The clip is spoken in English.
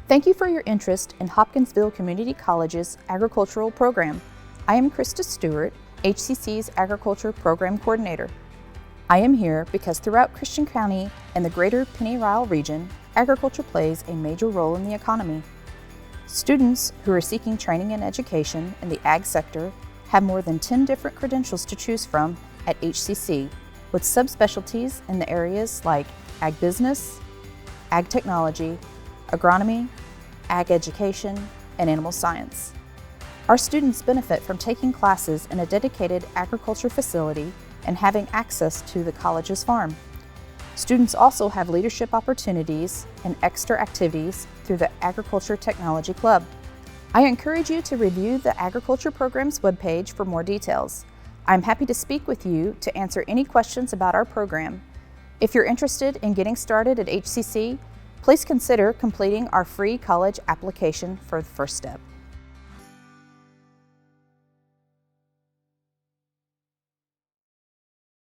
Thank you for your interest in Hopkinsville Community College's agricultural program. I am Krista Stewart, HCC's Agriculture Program Coordinator. I am here because throughout Christian County and the greater Penny-Ryle region, agriculture plays a major role in the economy. Students who are seeking training and education in the ag sector have more than 10 different credentials to choose from at HCC, with subspecialties in the areas like ag business, ag technology, agronomy, ag education, and animal science. Our students benefit from taking classes in a dedicated agriculture facility and having access to the college's farm. Students also have leadership opportunities and extra activities through the Agriculture Technology Club. I encourage you to review the Agriculture Program's webpage for more details. I'm happy to speak with you to answer any questions about our program. If you're interested in getting started at HCC, please consider completing our free college application for the first step.